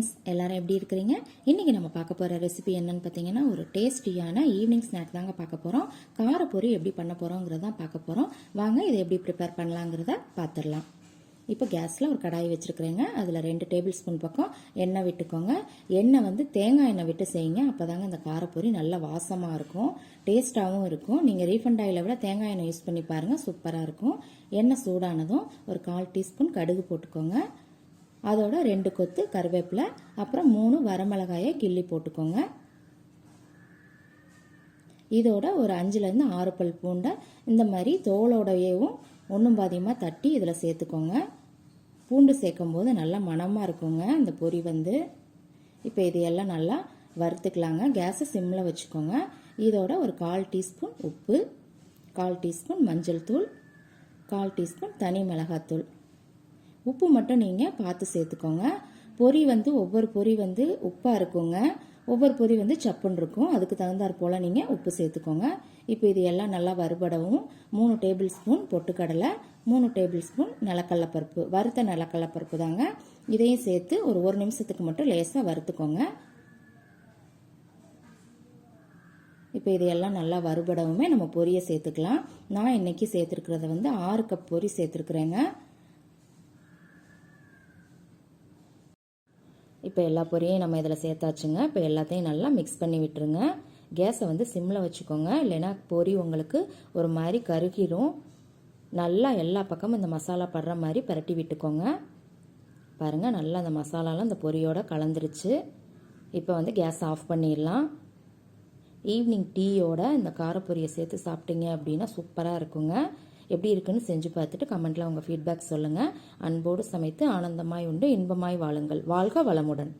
Friends, எல்லாரும் எப்படி இருக்கிறீங்க? இன்றைக்கி நம்ம பார்க்க போகிற ரெசிபி என்னன்னு பார்த்தீங்கன்னா, ஒரு டேஸ்டியான ஈவினிங் ஸ்நாக் தாங்க பார்க்க போகிறோம். காரப்பொரி எப்படி பண்ண போகிறோங்கிறத பார்க்க போகிறோம். வாங்க இதை எப்படி ப்ரிப்பேர் பண்ணலாங்கிறத பார்த்துடலாம். இப்போ கேஸில் ஒரு கடாய் வச்சுருக்குறேங்க. அதில் 2 டேபிள் ஸ்பூன் பக்கம் எண்ணெய் விட்டுக்கோங்க. எண்ணெய் தேங்காய் எண்ணெய் விட்டு செய்யுங்க. அப்போ தாங்க இந்த காரப்பொரி நல்ல வாசமாக இருக்கும், டேஸ்ட்டாகவும் இருக்கும். நீங்கள் ரீஃபண்ட் ஆயிலை விட தேங்காய் எண்ணெய் யூஸ் பண்ணி பாருங்கள், சூப்பராக இருக்கும். எண்ணெய் சூடானதும் ஒரு 1/4 டீஸ்பூன் கடுகு போட்டுக்கோங்க. அதோட 2 கொத்து கருவேப்பிலை, அப்புறம் 3 வரமிளகாயை கிள்ளி போட்டுக்கோங்க. இதோட ஒரு 5லேருந்து 6 பல் பூண்டை இந்த மாதிரி தோலோடையவும் ஒன்றும் பாதியமாக தட்டி இதில் சேர்த்துக்கோங்க. பூண்டு சேர்க்கும் போது நல்லா மணமாக இருக்குங்க இந்த பொரி இப்போ இதையெல்லாம் நல்லா வறுத்துக்கலாங்க. கேஸை சிம்மில் வச்சுக்கோங்க. இதோட ஒரு 1/4 டீஸ்பூன் உப்பு, 1/4 டீஸ்பூன் மஞ்சள் தூள், 1/4 டீஸ்பூன் தனி மிளகாத்தூள். உப்பு மட்டும் நீங்கள் பார்த்து சேர்த்துக்கோங்க. பொரி ஒவ்வொரு பொரி உப்பாக இருக்குங்க, ஒவ்வொரு பொரி சப்புன்னு இருக்கும். அதுக்கு தகுந்தாற் போல் நீங்கள் உப்பு சேர்த்துக்கோங்க. இப்போ இது எல்லாம் நல்லா வறுபடவும் 3 டேபிள் ஸ்பூன் பொட்டுக்கடலை, 3 டேபிள் ஸ்பூன் நிலக்கடலைப்பருப்பு, வறுத்த நிலக்கடலைப்பருப்பு தாங்க. இதையும் சேர்த்து ஒரு 1 நிமிஷத்துக்கு மட்டும் லேசாக வறுத்துக்கோங்க. இப்போ இதையெல்லாம் நல்லா வறுபடவுமே நம்ம பொரியை சேர்த்துக்கலாம். நான் இன்னைக்கு சேர்த்துருக்கிறத 6 கப் பொரி சேர்த்துருக்குறேங்க. இப்போ எல்லா பொரியும் நம்ம இதில் சேர்த்தாச்சுங்க. இப்போ எல்லாத்தையும் நல்லா மிக்ஸ் பண்ணி விட்டுருங்க. கேஸை சிம்மில் வச்சுக்கோங்க, இல்லைன்னா பொரி உங்களுக்கு ஒரு மாதிரி கருகிரும். நல்லா எல்லா பக்கமும் இந்த மசாலா படுற மாதிரி பரட்டி விட்டுக்கோங்க. பாருங்கள், நல்லா அந்த மசாலாலாம் இந்த பொரியோட கலந்துருச்சு. இப்போ கேஸ் ஆஃப் பண்ணிடலாம். ஈவினிங் டீயோட இந்த காரப்பொரியை சேர்த்து சாப்பிட்டீங்க அப்படின்னா சூப்பராக இருக்குங்க. எப்படி இருக்குன்னு செஞ்சு பார்த்துட்டு கமெண்ட்டில் உங்கள் ஃபீட்பேக் சொல்லுங்கள். அன்போடு சமைத்து ஆனந்தமாய் உண்டு இன்பமாய் வாழுங்கள். வாழ்க வளமுடன்.